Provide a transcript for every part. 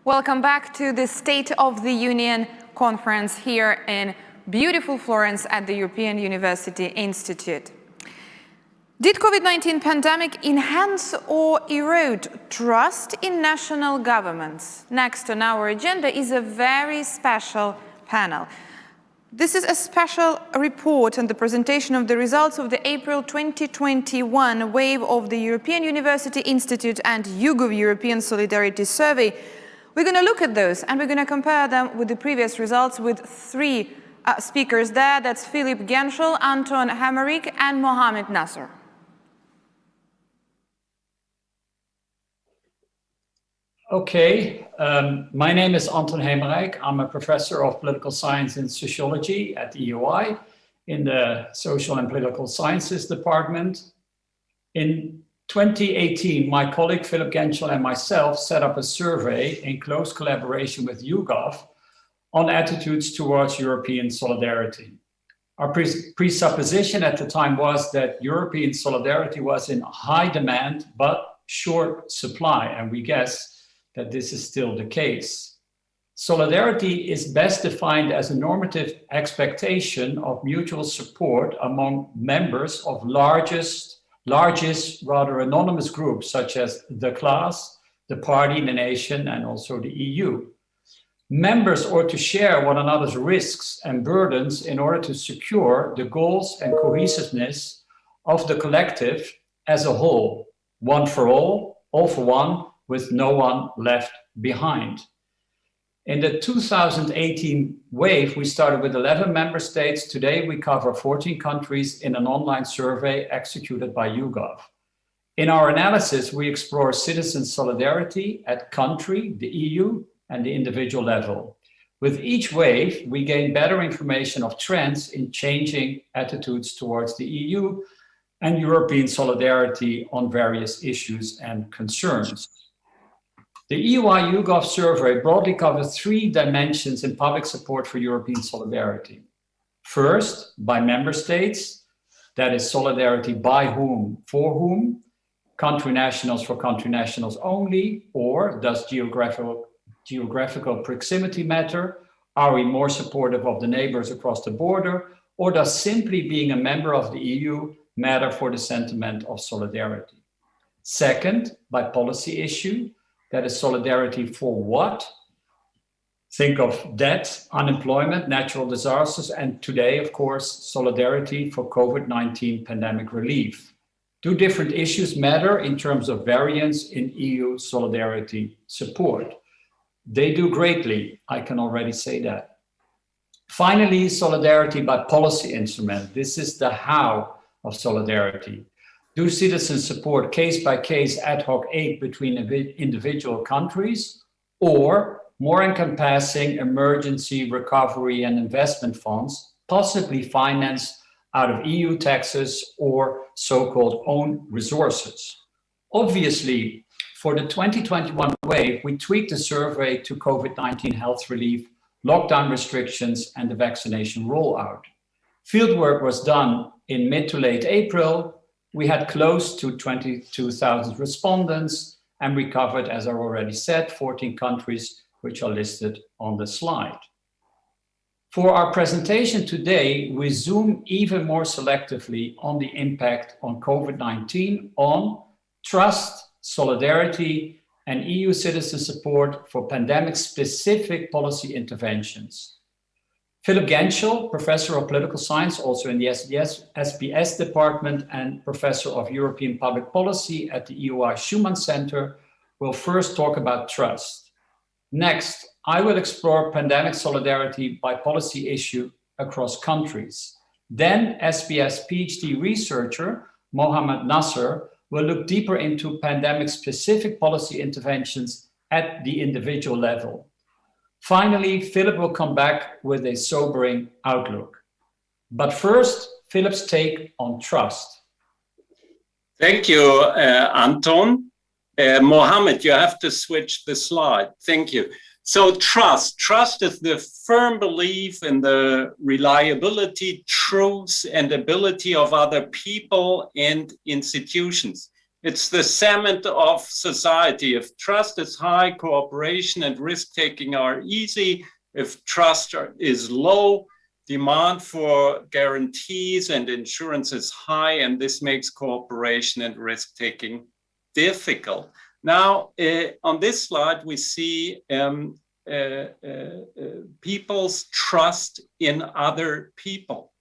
Welcome back to the State of the Union conference here in beautiful Florence at the European University Institute. Did COVID-19 pandemic enhance or erode trust in national governments? Next on our agenda is a very special panel. This is a special report on the presentation of the results of the April 2021 wave of the European University Institute and Yugo European Solidarity Survey. We're going to look at those and we're going to compare them with the previous results with three speakers there. That's Philipp Genschel, Anton, Hemerijck and Mohamed Nasr. Okay, my name is Anton Hemerijck. I'm a professor of political science and sociology at the EOI in the Social and Political Sciences Department. In 2018, my colleague Philipp Genschel and myself set up a survey in close collaboration with YouGov on attitudes towards European solidarity. Our presupposition at the time was that European solidarity was in high demand but short supply, and we guess that this is still the case. Solidarity is best defined as a normative expectation of mutual support among members of largest, rather anonymous groups such as the class, the party, the nation, and also the EU. Members ought to share one another's risks and burdens in order to secure the goals and cohesiveness of the collective as a whole, one for all for one, with no one left behind. In the 2018 wave, we started with 11 member states. Today, we cover 14 countries in an online survey executed by YouGov. In our analysis, we explore citizen solidarity at country, the EU, and the individual level. With each wave, we gain better information of trends in changing attitudes towards the EU and European solidarity on various issues and concerns. The EOI YouGov survey broadly covers three dimensions in public support for European solidarity. First, by member states, that is solidarity by whom, for whom, country nationals for country nationals only, or does geographical proximity matter? Are we more supportive of the neighbors across the border, or does simply being a member of the EU matter for the sentiment of solidarity? Second, by policy issue, that is solidarity for what? Think of debt, unemployment, natural disasters, and today, of course, solidarity for COVID-19 pandemic relief. Do different issues matter in terms of variance in EU solidarity support? They do greatly, I can already say that. Finally, solidarity by policy instrument. This is the how of solidarity. Do citizens support case-by-case ad hoc aid between individual countries, or more encompassing emergency recovery and investment funds, possibly financed out of EU taxes or so-called own resources? Obviously, for the 2021 wave, we tweaked the survey to COVID-19 health relief, lockdown restrictions, and the vaccination rollout. Fieldwork was done in mid to late April. We had close to 22,000 respondents, and we covered, as I already said, 14 countries, which are listed on the slide. For our presentation today, we zoom even more selectively on the impact on COVID-19 on trust, solidarity, and EU citizen support for pandemic-specific policy interventions. Philipp Genschel, professor of political science, also in the SBS department and professor of European public policy at the EOI Schumann Center, will first talk about trust. Next, I will explore pandemic solidarity by policy issue across countries. Then SBS PhD researcher Mohamed Nasr will look deeper into pandemic-specific policy interventions at the individual level. Finally, Philipp will come back with a sobering outlook. But first, Philipp's take on trust. Thank you, Anton. Mohamed, you have to switch the slide. Thank you. So trust is the firm belief in the reliability, truth, and ability of other people and institutions. It's the cement of society. If trust is high, cooperation and risk-taking are easy. If trust is low, demand for guarantees and insurance is high, and this makes cooperation and risk-taking difficult. Now, on this slide, we see people's trust in other people.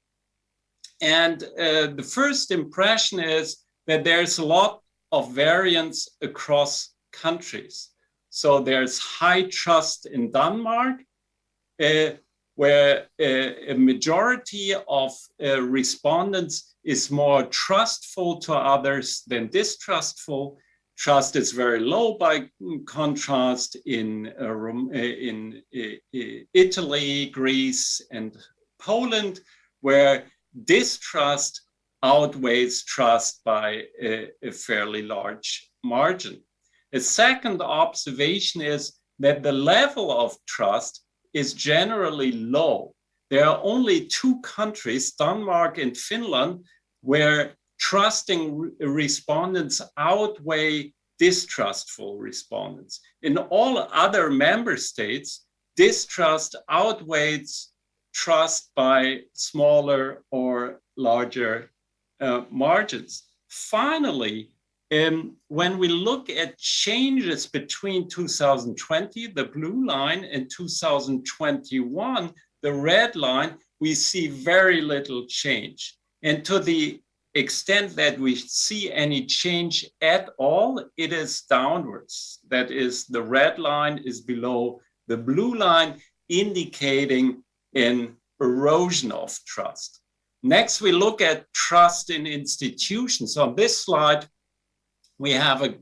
And the first impression is that there's a lot of variance across countries. So there's high trust in Denmark, where a majority of respondents is more trustful to others than distrustful. Trust is very low by contrast in Italy, Greece, and Poland, where distrust outweighs trust by a fairly large margin. A second observation is that the level of trust is generally low. There are only two countries, Denmark and Finland, where trusting respondents outweigh distrustful respondents. In all other member states, distrust outweighs trust by smaller or larger margins. Finally, when we look at changes between 2020, the blue line, and 2021, the red line, we see very little change. And to the extent that we see any change at all, it is downwards. That is, the red line is below the blue line, indicating an erosion of trust. Next, we look at trust in institutions. On this slide, we have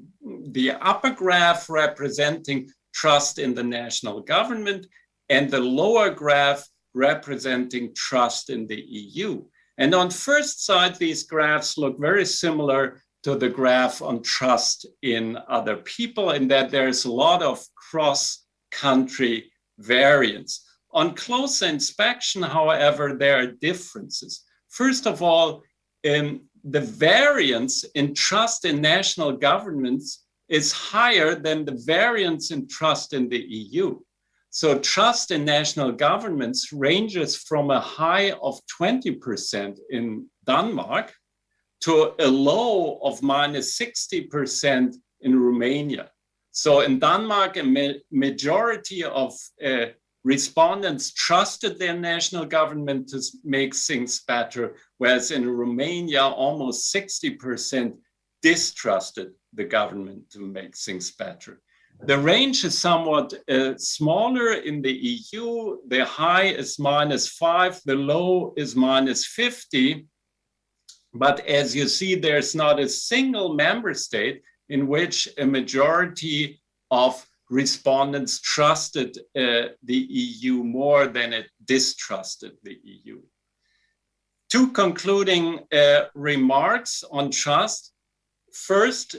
the upper graph representing trust in the national government and the lower graph representing trust in the EU. And on first sight, these graphs look very similar to the graph on trust in other people, in that there's a lot of cross-country variance. On closer inspection, however, there are differences. First of all, the variance in trust in national governments is higher than the variance in trust in the EU. So trust in national governments ranges from a high of 20% in Denmark to a low of minus 60% in Romania. So in Denmark, a majority of respondents trusted their national government to make things better, whereas in Romania, almost 60% distrusted the government to make things better. The range is somewhat smaller in the EU. The high is -5, the low is -50. But as you see, there's not a single member state in which a majority of respondents trusted the EU more than it distrusted the EU. Two concluding remarks on trust. First,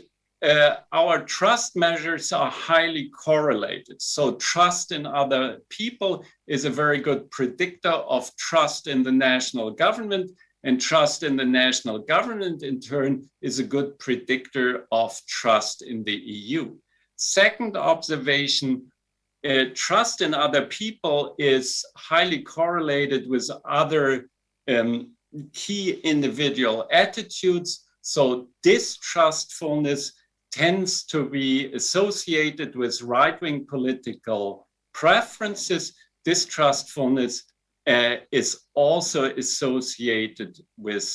our trust measures are highly correlated. So trust in other people is a very good predictor of trust in the national government, and trust in the national government in turn is a good predictor of trust in the EU. Second observation, trust in other people is highly correlated with other key individual attitudes. So distrustfulness tends to be associated with right-wing political preferences. Distrustfulness is also associated with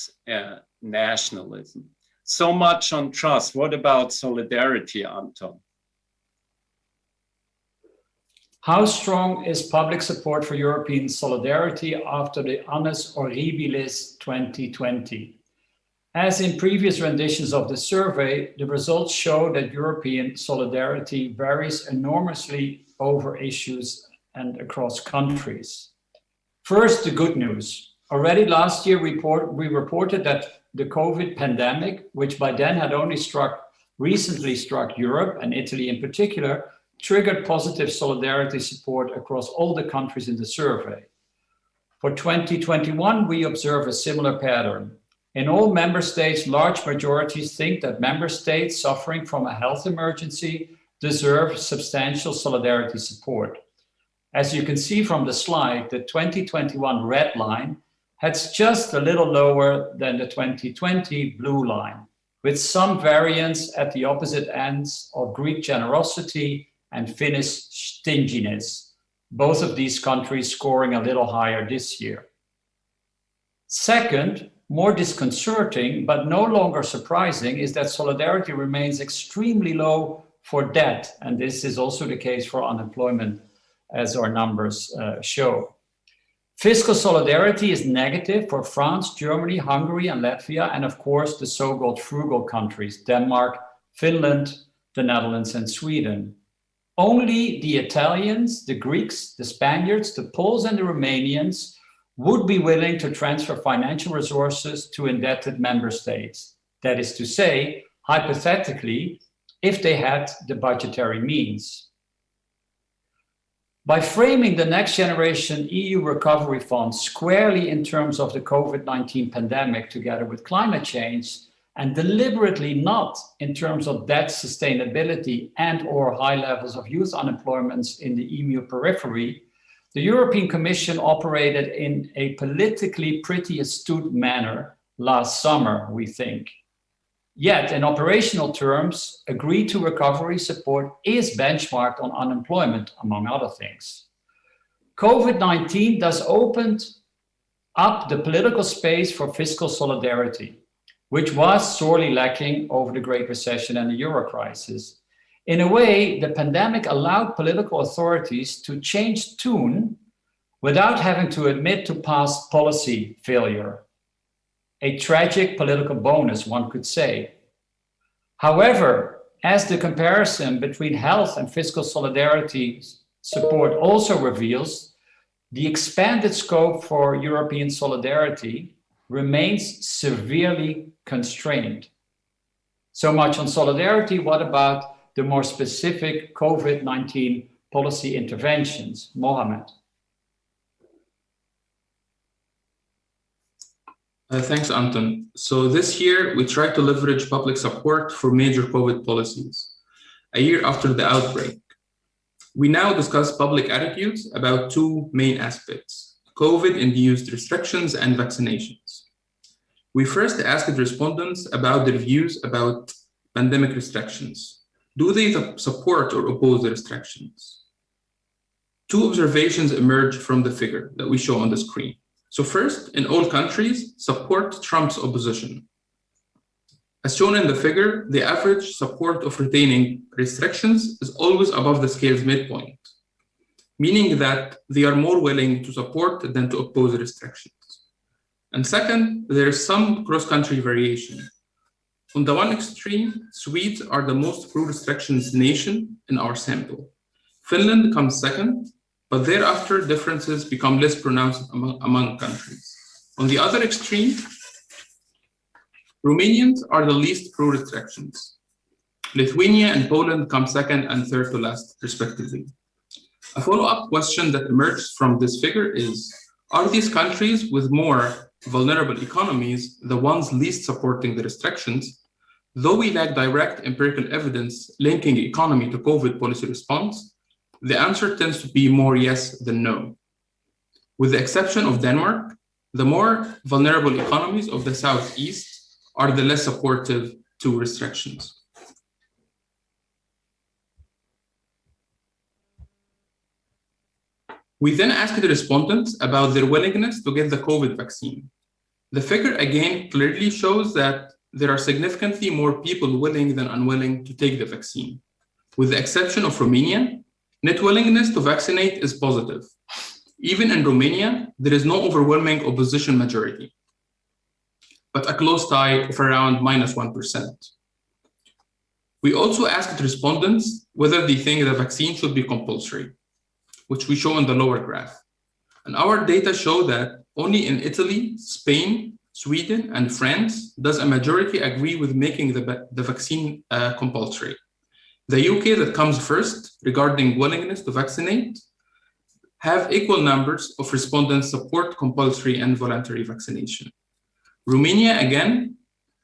nationalism. So much on trust. What about solidarity, Anton? How strong is public support for European solidarity after the Annus Horribilis 2020? As in previous renditions of the survey, the results show that European solidarity varies enormously over issues and across countries. First, the good news. Already last year, we reported that the COVID pandemic, which by then had only recently struck Europe and Italy in particular, triggered positive solidarity support across all the countries in the survey. For 2021, we observe a similar pattern. In all member states, large majorities think that member states suffering from a health emergency deserve substantial solidarity support. As you can see from the slide, the 2021 red line heads just a little lower than the 2020 blue line, with some variance at the opposite ends of Greek generosity and Finnish stinginess, both of these countries scoring a little higher this year. Second, more disconcerting, but no longer surprising, is that solidarity remains extremely low for debt, and this is also the case for unemployment, as our numbers show. Fiscal solidarity is negative for France, Germany, Hungary, and Latvia, and of course the so-called frugal countries, Denmark, Finland, the Netherlands, and Sweden. Only the Italians, the Greeks, the Spaniards, the Poles, and the Romanians would be willing to transfer financial resources to indebted member states. That is to say, hypothetically, if they had the budgetary means. By framing the next generation EU recovery fund squarely in terms of the COVID-19 pandemic together with climate change, and deliberately not in terms of debt sustainability and/or high levels of youth unemployment in the EU periphery, the European Commission operated in a politically pretty astute manner last summer, we think. Yet, in operational terms, agreed to recovery support is benchmarked on unemployment, among other things. COVID-19 thus opened up the political space for fiscal solidarity, which was sorely lacking over the Great Recession and the Euro crisis. In a way, the pandemic allowed political authorities to change tune without having to admit to past policy failure. A tragic political bonus, one could say. However, as the comparison between health and fiscal solidarity support also reveals, the expanded scope for European solidarity remains severely constrained. So much on solidarity. What about the more specific COVID-19 policy interventions? Mohamed. Thanks, Anton. So this year, we tried to leverage public support for major COVID policies, a year after the outbreak. We now discuss public attitudes about two main aspects: COVID-induced restrictions and vaccinations. We first asked respondents about their views about pandemic restrictions. Do they support or oppose the restrictions? Two observations emerge from the figure that we show on the screen. So first, in all countries, support trumps opposition. As shown in the figure, the average support of retaining restrictions is always above the scale's midpoint, meaning that they are more willing to support than to oppose restrictions. And second, there is some cross-country variation. On the one extreme, Swedes are the most pro-restrictions nation in our sample. Finland comes second, but thereafter differences become less pronounced among countries. On the other extreme, Romanians are the least pro-restrictions. Lithuania and Poland come second and third to last, respectively. A follow-up question that emerges from this figure is, are these countries with more vulnerable economies the ones least supporting the restrictions? Though we lack direct empirical evidence linking economy to COVID policy response, the answer tends to be more yes than no. With the exception of Denmark, the more vulnerable economies of the Southeast are the less supportive to restrictions. We then asked the respondents about their willingness to get the COVID vaccine. The figure again clearly shows that there are significantly more people willing than unwilling to take the vaccine. With the exception of Romania, net willingness to vaccinate is positive. Even in Romania, there is no overwhelming opposition majority, but a close tie of around -1%. We also asked respondents whether they think the vaccine should be compulsory, which we show in the lower graph. And our data show that only in Italy, Spain, Sweden, and France does a majority agree with making the vaccine compulsory. The UK, that comes first regarding willingness to vaccinate, have equal numbers of respondents support compulsory and voluntary vaccination. Romania, again,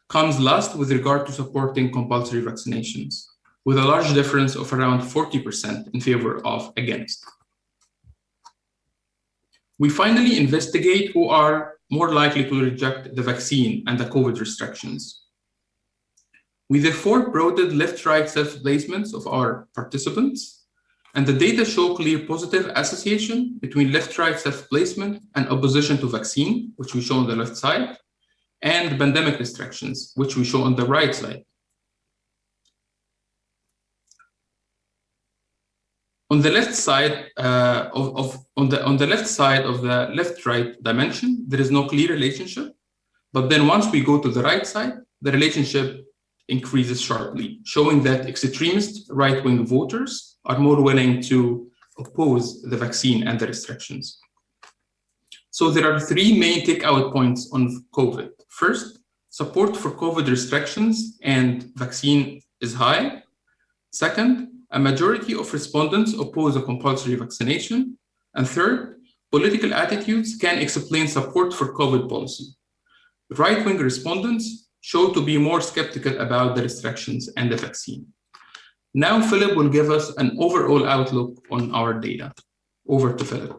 comes last with regard to supporting compulsory vaccinations, with a large difference of around 40% in favor of against. We finally investigate who are more likely to reject the vaccine and the COVID restrictions. We therefore plotted left-right self-placements of our participants, and the data show clear positive association between left-right self-placement and opposition to vaccine, which we show on the left side, and pandemic restrictions, which we show on the right side. On the left side on the left side of the left-right dimension, there is no clear relationship. But then once we go to the right side, the relationship increases sharply, showing that extremist right-wing voters are more willing to oppose the vaccine and the restrictions. So there are three main takeout points on COVID. First, support for COVID restrictions and vaccine is high. Second, a majority of respondents oppose a compulsory vaccination. And third, political attitudes can explain support for COVID policy. Right-wing respondents show to be more skeptical about the restrictions and the vaccine. Now, Philipp will give us an overall outlook on our data. Over to Philipp.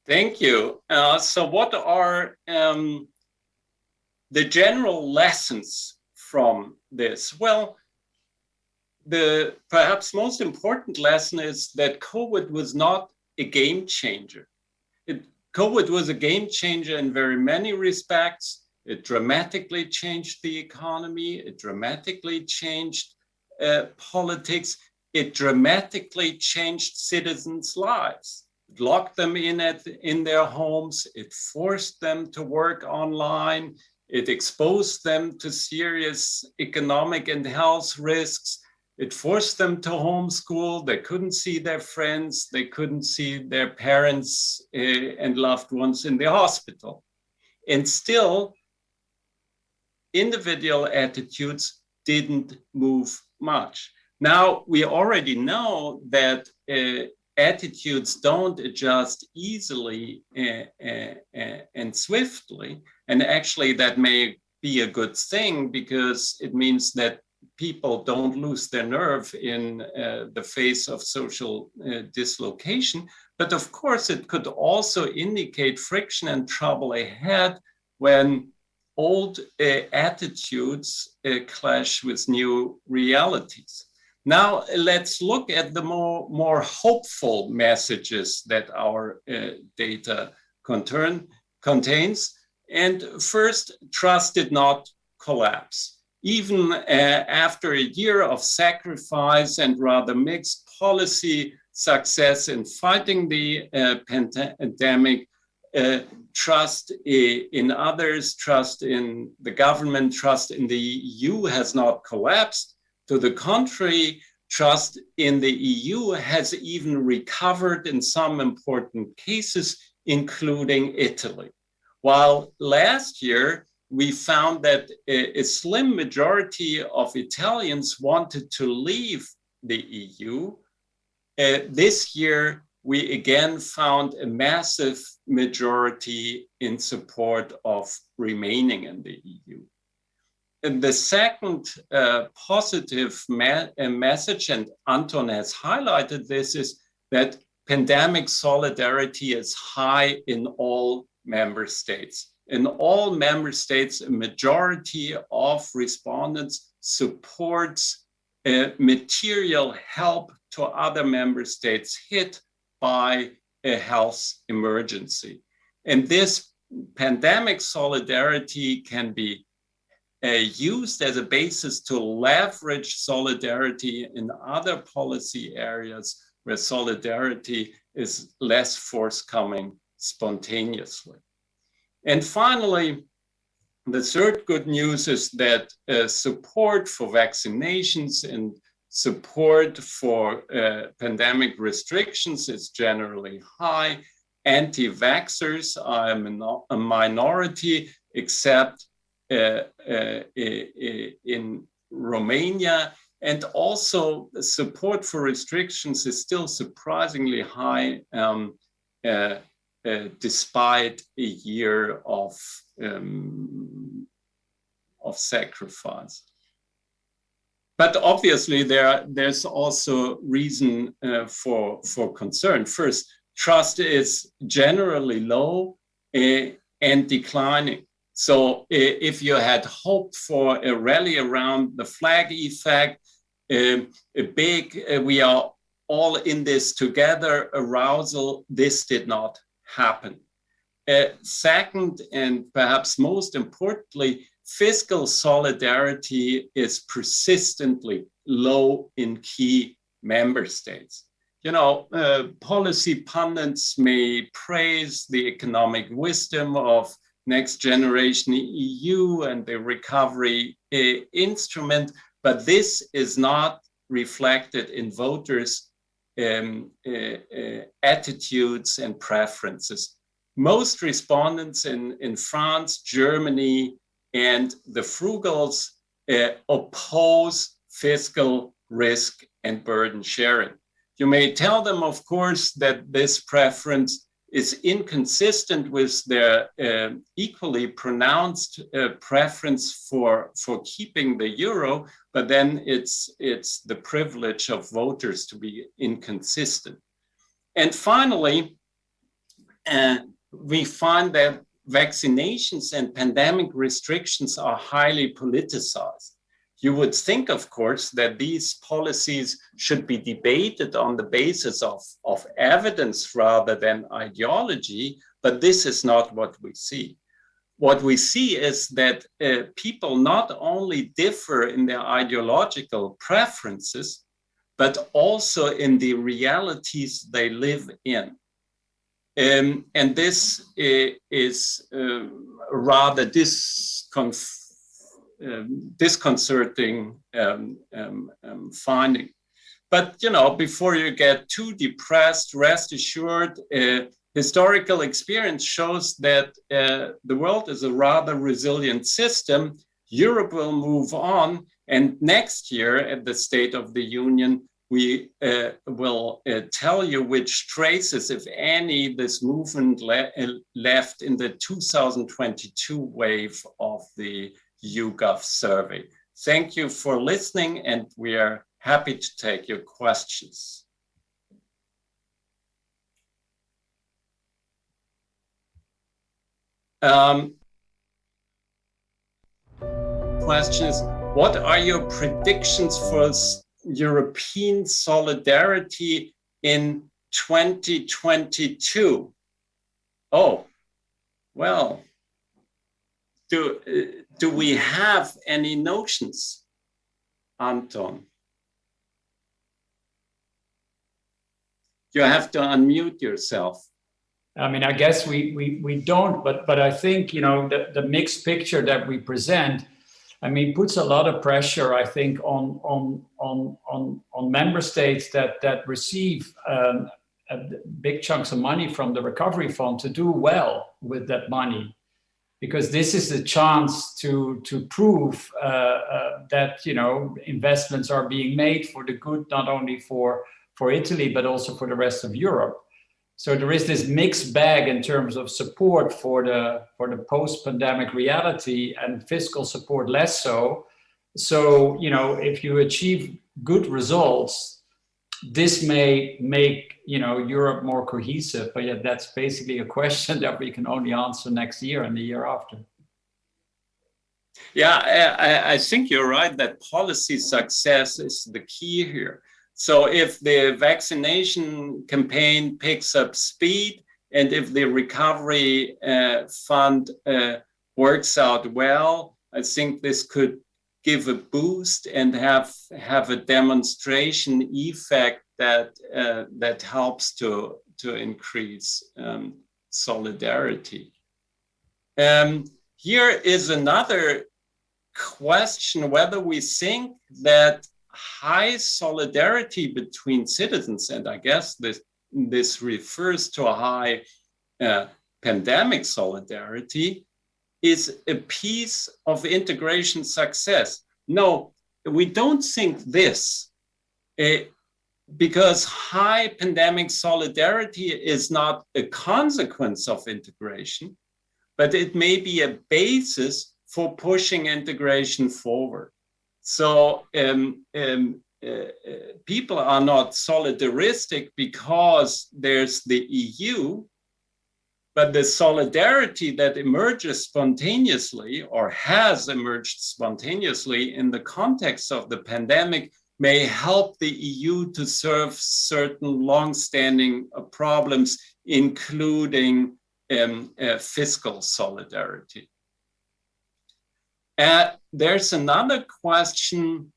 Thank you. So what are the general lessons from this? Well, the perhaps most important lesson is that COVID was not a game changer. COVID was a game changer in very many respects. It dramatically changed the economy. It dramatically changed politics. It dramatically changed citizens' lives. It locked them in their homes. It forced them to work online. It exposed them to serious economic and health risks. It forced them to homeschool. They couldn't see their friends. They couldn't see their parents and loved ones in the hospital. And still, individual attitudes didn't move much. Now, we already know that attitudes don't adjust easily and swiftly. And actually, that may be a good thing because it means that people don't lose their nerve in the face of social dislocation. But of course, it could also indicate friction and trouble ahead when old attitudes clash with new realities. Now, let's look at the more hopeful messages that our data contains. And first, trust did not collapse. Even after a year of sacrifice and rather mixed policy success in fighting the pandemic, trust in others, trust in the government, trust in the EU has not collapsed. To the contrary, trust in the EU has even recovered in some important cases, including Italy. While last year, we found that a slim majority of Italians wanted to leave the EU. This year, we again found a massive majority in support of remaining in the EU. And the second positive message, and Anton has highlighted this, is that pandemic solidarity is high in all member states. In all member states, a majority of respondents supports material help to other member states hit by a health emergency. And this pandemic solidarity can be used as a basis to leverage solidarity in other policy areas where solidarity is less forthcoming spontaneously. And finally, the third good news is that support for vaccinations and support for pandemic restrictions is generally high. Anti-vaxxers are a minority, except in Romania. And also the support for restrictions is still surprisingly high despite a year of sacrifice. But obviously, there's also reason for concern. First, trust is generally low and declining. So if you had hoped for a rally around the flag effect, a big, we are all in this together arousal, this did not happen. Second, and perhaps most importantly, fiscal solidarity is persistently low in key member states. You know, policy pundits may praise the economic wisdom of Next Generation EU and the recovery instrument, but this is not reflected in voters' attitudes and preferences. Most respondents in France, Germany, and the frugals oppose fiscal risk and burden sharing. You may tell them, of course, that this preference is inconsistent with their equally pronounced preference for keeping the euro, but then it's the privilege of voters to be inconsistent. And finally, we find that vaccinations and pandemic restrictions are highly politicized. You would think, of course, that these policies should be debated on the basis of evidence rather than ideology, but this is not what we see. What we see is that people not only differ in their ideological preferences, but also in the realities they live in. And this is rather disconcerting finding. But, you know, before you get too depressed, rest assured, historical experience shows that the world is a rather resilient system. Europe will move on, and next year at the State of the Union, we will tell you which traces, if any, this movement left in the 2022 wave of the YouGov survey. Thank you for listening, and we are happy to take your questions. Question is, what are your predictions for European solidarity in 2022? Oh, well, do we have any notions, Anton? You have to unmute yourself. I mean, I guess we don't, but I think, you know, the mixed picture that we present, I mean, puts a lot of pressure, I think, on member states that receive big chunks of money from the recovery fund to do well with that money, because this is a chance to prove that, you know, investments are being made for the good, not only for Italy, but also for the rest of Europe. So there is this mixed bag in terms of support for the post-pandemic reality, and fiscal support less so. So, you know, if you achieve good results, this may make, you know, Europe more cohesive. But yet that's basically a question that we can only answer next year and the year after. Yeah, I think you're right that policy success is the key here. So if the vaccination campaign picks up speed, and if the recovery fund works out well, I think this could give a boost and have a demonstration effect that helps to increase solidarity. Here is another question, whether we think that high solidarity between citizens, and I guess this refers to a high pandemic solidarity, is a piece of integration success. No, we don't think this. because high pandemic solidarity is not a consequence of integration, but it may be a basis for pushing integration forward. So people are not solidaristic because there's the EU, but the solidarity that emerges spontaneously or has emerged spontaneously in the context of the pandemic may help the EU to serve certain long-standing problems, including fiscal solidarity. There's another question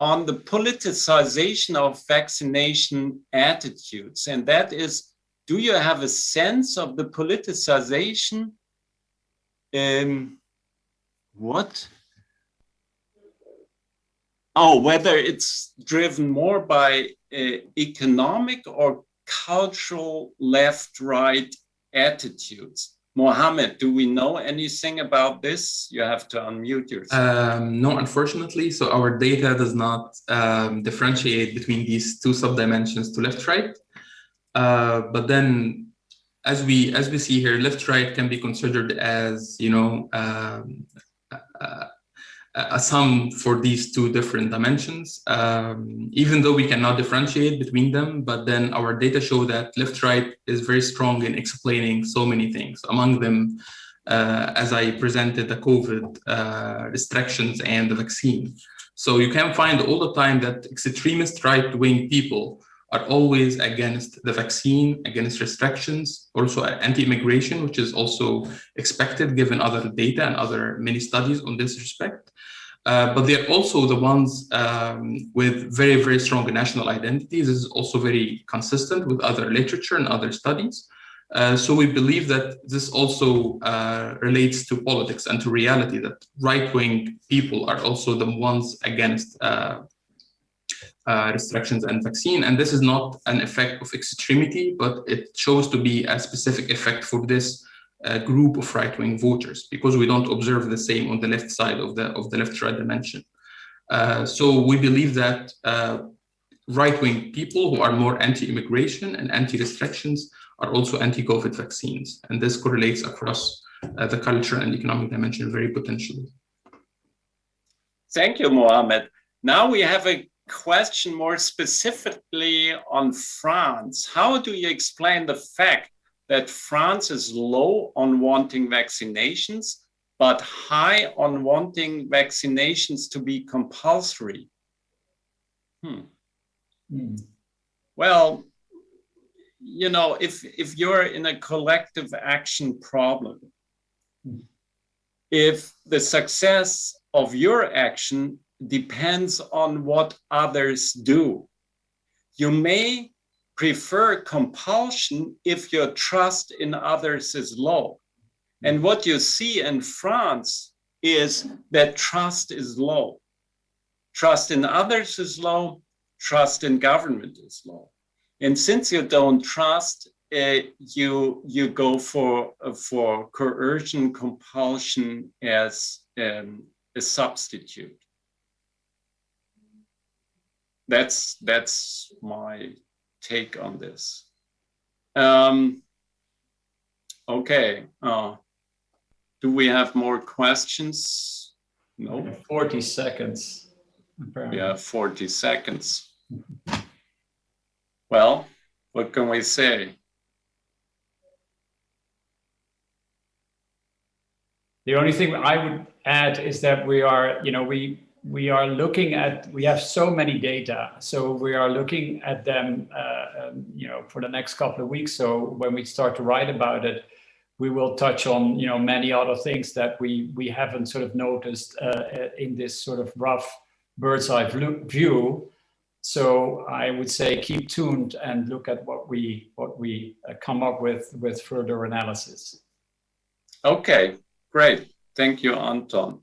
on the politicization of vaccination attitudes, and that is, do you have a sense of the politicization? Whether it's driven more by economic or cultural left-right attitudes. Mohamed, do we know anything about this? You have to unmute yourself. No, unfortunately. So our data does not differentiate between these two sub-dimensions to left-right. But then, as we see here, left-right can be considered as, a sum for these two different dimensions, even though we cannot differentiate between them. But then our data show that left-right is very strong in explaining so many things. Among them, as I presented, the COVID restrictions and the vaccine. So you can find all the time that extremist right-wing people are always against the vaccine, against restrictions, also anti-immigration, which is also expected given other data and other many studies on this respect. But they're also the ones with very, very strong national identities. This is also very consistent with other literature and other studies. So we believe that this also relates to politics and to reality, that right-wing people are also the ones against restrictions and vaccine. And this is not an effect of extremity, but it shows to be a specific effect for this group of right-wing voters, because we don't observe the same on the left side of the left-right dimension. So we believe that right-wing people who are more anti-immigration and anti-restrictions are also anti-COVID vaccines. And this correlates across the culture and economic dimension very potentially. Thank you, Mohamed. Now we have a question more specifically on France. How do you explain the fact that France is low on wanting vaccinations, but high on wanting vaccinations to be compulsory? Well, if you're in a collective action problem, if the success of your action depends on what others do, you may prefer compulsion if your trust in others is low. And what you see in France is that trust is low. Trust in others is low, trust in government is low. And since you don't trust, you go for coercion, compulsion as a substitute. That's my take on this. Okay. Do we have more questions? No. 40 seconds. Apparently. Yeah, 40 seconds. Well, what can we say? The only thing I would add is that we are looking at, we have so many data, so we are looking at them, for the next couple of weeks. So when we start to write about it, we will touch on, many other things that we haven't sort of noticed in this sort of rough bird's eye view. So I would say keep tuned and look at what we come up with further analysis. Okay, great. Thank you, Anton.